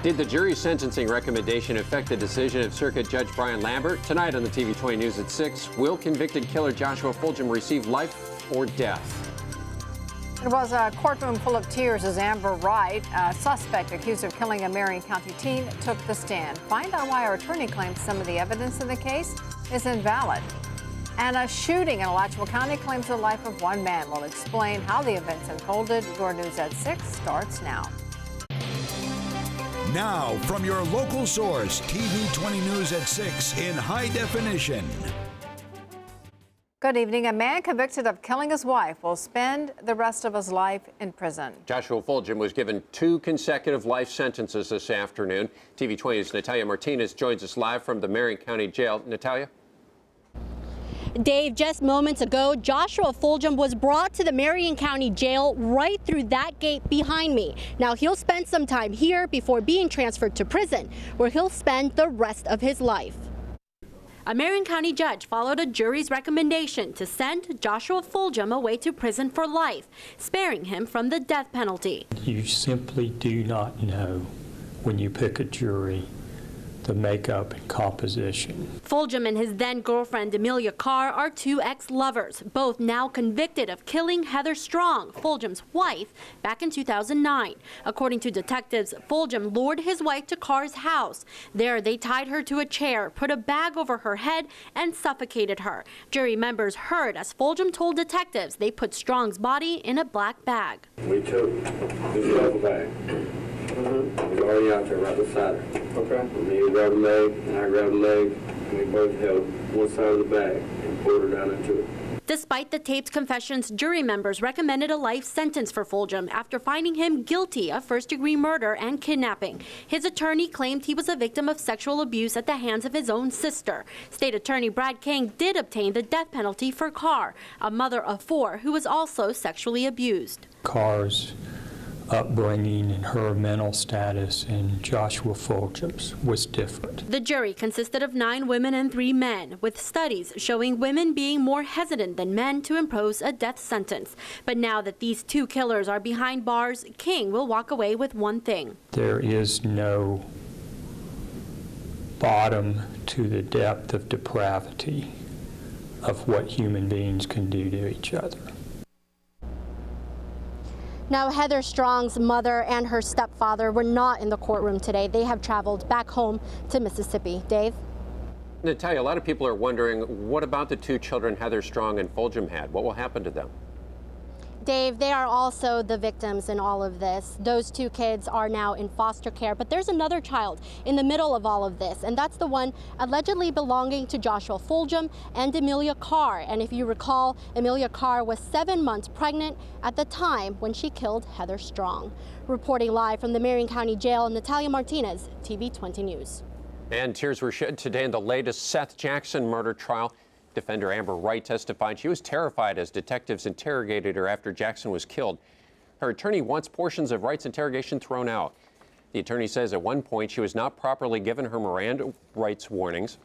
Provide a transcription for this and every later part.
Did the jury's sentencing recommendation affect the decision of Circuit Judge Brian Lambert? Tonight on the TV 20 News at 6, will convicted killer Joshua Fulgham receive life or death? It was a courtroom full of tears as Amber Wright, a suspect accused of killing a Marion County teen, took the stand. Find out why our attorney claims some of the evidence in the case is invalid. And a shooting in Alachua County claims the life of one man. We'll explain how the events unfolded. Your News at 6 starts now. Now, from your local source, TV 20 News at 6 in high definition. Good evening. A man convicted of killing his wife will spend the rest of his life in prison. Joshua Fulgham was given 2 consecutive life sentences this afternoon. TV 20's Natalia Martinez joins us live from the Marion County Jail. Natalia? Dave, just moments ago, Joshua Fulgham was brought to the Marion County Jail right through that gate behind me. Now, he'll spend some time here before being transferred to prison, where he'll spend the rest of his life. A Marion County judge followed a jury's recommendation to send Joshua Fulgham away to prison for life, sparing him from the death penalty. You simply do not know when you pick a jury the makeup and composition. Fulgham and his then-girlfriend Amelia Carr are 2 ex-lovers, both now convicted of killing Heather Strong, Fulgham's wife, back in 2009. According to detectives, Fulgham lured his wife to Carr's house. There, they tied her to a chair, put a bag over her head, and suffocated her. Jury members heard as Fulgham told detectives they put Strong's body in a black bag. We took this rubber bag. It was already out there right beside her. Okay. And he grabbed a leg, and I grabbed a leg, and we both held one side of the bag and pulled her down into it. Despite the taped confessions, jury members recommended a life sentence for Fulgham after finding him guilty of first-degree murder and kidnapping. His attorney claimed he was a victim of sexual abuse at the hands of his own sister. State Attorney Brad King did obtain the death penalty for Carr, a mother of 4 who was also sexually abused. Carr's upbringing and her mental status and Joshua Fulgham's was different. The jury consisted of 9 women and 3 men, with studies showing women being more hesitant than men to impose a death sentence. But now that these 2 killers are behind bars, King will walk away with one thing. There is no bottom to the depth of depravity of what human beings can do to each other. Now, Heather Strong's mother and her stepfather were not in the courtroom today. They have traveled back home to Mississippi. Dave? Natalia, a lot of people are wondering, what about the 2 children Heather Strong and Fulgham had? What will happen to them? Dave, they are also the victims in all of this. Those 2 kids are now in foster care, but there's another child in the middle of all of this, and that's the one allegedly belonging to Joshua Fulgham and Amelia Carr. And if you recall, Amelia Carr was 7 months pregnant at the time when she killed Heather Strong. Reporting live from the Marion County Jail, Natalia Martinez, TV 20 News. And tears were shed today in the latest Seth Jackson murder trial. Defender Amber Wright testified she was terrified as detectives interrogated her after Jackson was killed. Her attorney wants portions of Wright's interrogation thrown out. The attorney says at one point she was not properly given her Miranda rights warnings.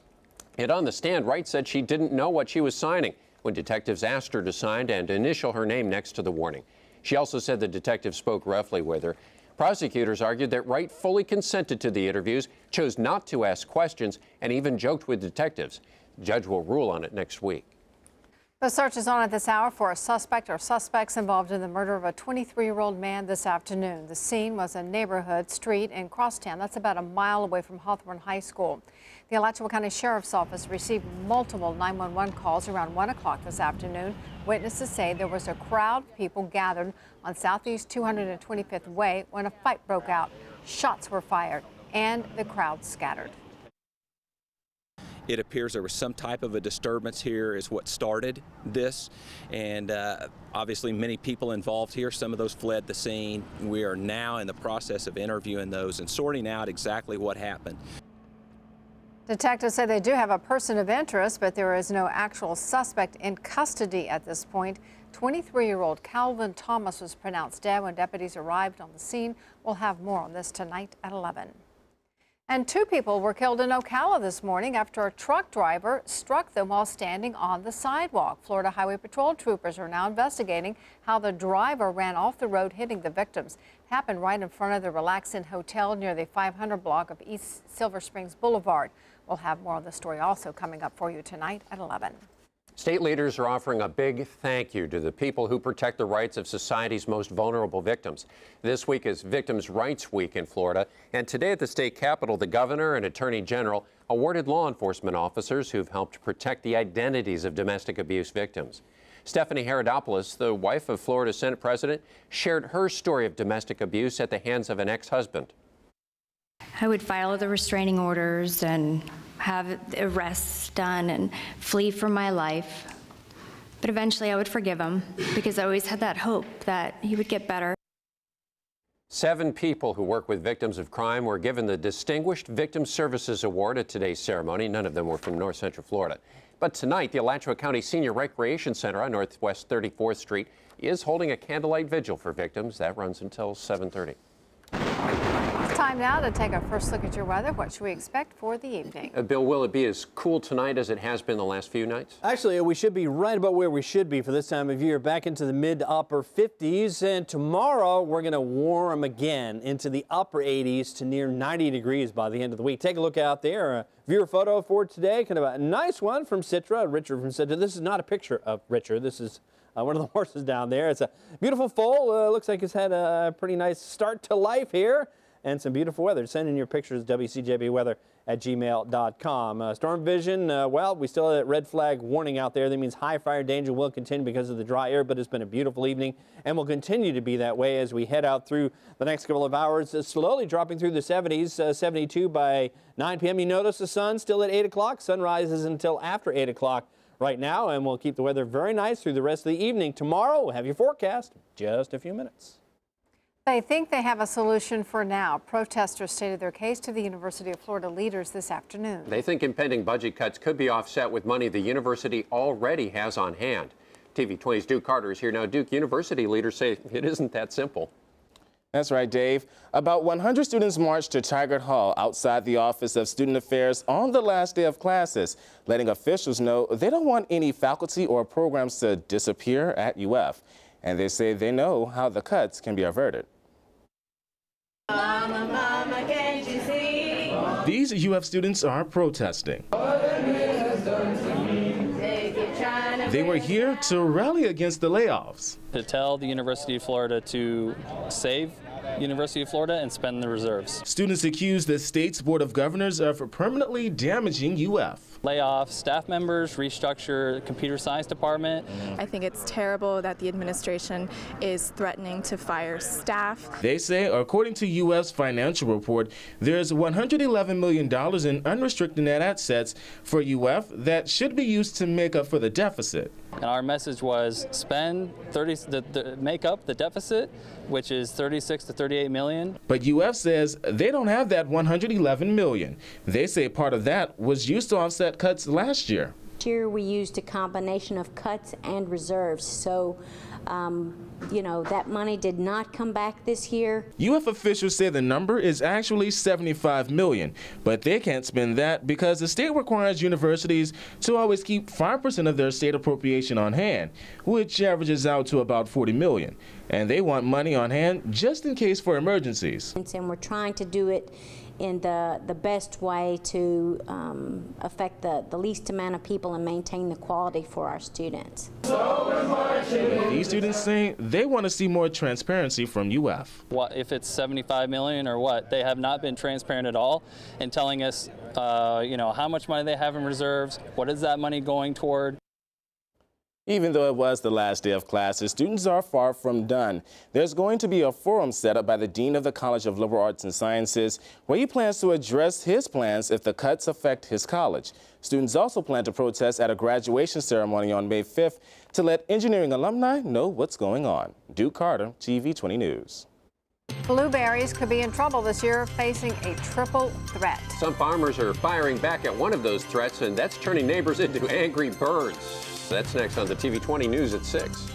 Yet on the stand, Wright said she didn't know what she was signing when detectives asked her to sign and initial her name next to the warning. She also said the detective spoke roughly with her. Prosecutors argued that Wright fully consented to the interviews, chose not to ask questions, and even joked with detectives. The judge will rule on it next week. The search is on at this hour for a suspect or suspects involved in the murder of a 23-year-old man this afternoon. The scene was a neighborhood street in Crosstown. That's about a mile away from Hawthorne High School. The Alachua County Sheriff's Office received multiple 911 calls around 1 o'clock this afternoon. Witnesses say there was a crowd of people gathered on Southeast 225th Way when a fight broke out. Shots were fired and the crowd scattered. It appears there was some type of a disturbance here is what started this, and obviously many people involved here. Some of those fled the scene. We are now in the process of interviewing those and sorting out exactly what happened. Detectives say they do have a person of interest, but there is no actual suspect in custody at this point. 23-year-old Calvin Thomas was pronounced dead when deputies arrived on the scene. We'll have more on this tonight at 11. And 2 people were killed in Ocala this morning after a truck driver struck them while standing on the sidewalk. Florida Highway Patrol troopers are now investigating how the driver ran off the road, hitting the victims. It happened right in front of the Relax Inn Hotel near the 500 block of East Silver Springs Boulevard. We'll have more of the story also coming up for you tonight at 11. State leaders are offering a big thank you to the people who protect the rights of society's most vulnerable victims. This week is Victims' Rights Week in Florida, and today at the state capitol, the governor and attorney general awarded law enforcement officers who've helped protect the identities of domestic abuse victims. Stephanie Herodopoulos, the wife of Florida Senate President, shared her story of domestic abuse at the hands of an ex-husband. I would file the restraining orders and have arrests done and flee for my life. But eventually I would forgive him because I always had that hope that he would get better. 7 people who work with victims of crime were given the Distinguished Victim Services Award at today's ceremony. None of them were from North Central Florida. But tonight, the Alachua County Senior Recreation Center on Northwest 34th Street is holding a candlelight vigil for victims. That runs until 7:30. Time now to take a first look at your weather. What should we expect for the evening? Bill, will it be as cool tonight as it has been the last few nights? Actually, we should be right about where we should be for this time of year, back into the mid to upper 50s. And tomorrow, we're going to warm again into the upper 80s to near 90 degrees by the end of the week. Take a look out there. A viewer photo for today, kind of a nice one from Citra. Richard from Citra. This is not a picture of Richard. This is one of the horses down there. It's a beautiful foal. Looks like it's had a pretty nice start to life here. And some beautiful weather. Send in your pictures, WCJBweather@gmail.com. Storm vision, well, we still have that red flag warning out there. That means high fire danger will continue because of the dry air, but it's been a beautiful evening and will continue to be that way as we head out through the next couple of hours, slowly dropping through the 70s, 72 by 9 p.m. You notice the sun still at 8 o'clock. Sunrise is until after 8 o'clock right now, and we'll keep the weather very nice through the rest of the evening. Tomorrow, we'll have your forecast in just a few minutes. They think they have a solution for now. Protesters stated their case to the University of Florida leaders this afternoon. They think impending budget cuts could be offset with money the university already has on hand. TV 20's Duke Carter is here now. Duke, university leaders say it isn't that simple. That's right, Dave. About 100 students marched to Tigard Hall outside the Office of Student Affairs on the last day of classes, letting officials know they don't want any faculty or programs to disappear at UF. And they say they know how the cuts can be averted. Mama, mama, can't you see? These UF students are protesting. They were here to rally against the layoffs. To tell the University of Florida to save University of Florida and spend the reserves. Students accuse the state's Board of Governors of permanently damaging UF. Lay off staff members, restructure the computer science department. I think it's terrible that the administration is threatening to fire staff. They say, according to UF's financial report, there's $111 million in unrestricted net assets for UF that should be used to make up for the deficit. And our message was spend make up the deficit, which is 36 to 38 million. But UF says they don't have that 111 million. They say part of that was used to offset cuts last year. Last year we used a combination of cuts and reserves, so you know, that money did not come back this year. UF officials say the number is actually 75 million, but they can't spend that because the state requires universities to always keep 5% of their state appropriation on hand, which averages out to about 40 million. And they want money on hand just in case for emergencies. And we're trying to do it in the best way to affect the least amount of people and maintain the quality for our students. These students say they want to see more transparency from UF. What if it's 75 million or what? They have not been transparent at all in telling us, you know, how much money they have in reserves. What is that money going toward? Even though it was the last day of classes, students are far from done. There's going to be a forum set up by the Dean of the College of Liberal Arts and Sciences, where he plans to address his plans if the cuts affect his college. Students also plan to protest at a graduation ceremony on May 5th to let engineering alumni know what's going on. Duke Carter, TV 20 News. Blueberries could be in trouble this year, facing a triple threat. Some farmers are firing back at one of those threats, and that's turning neighbors into angry birds. That's next on the TV 20 News at 6.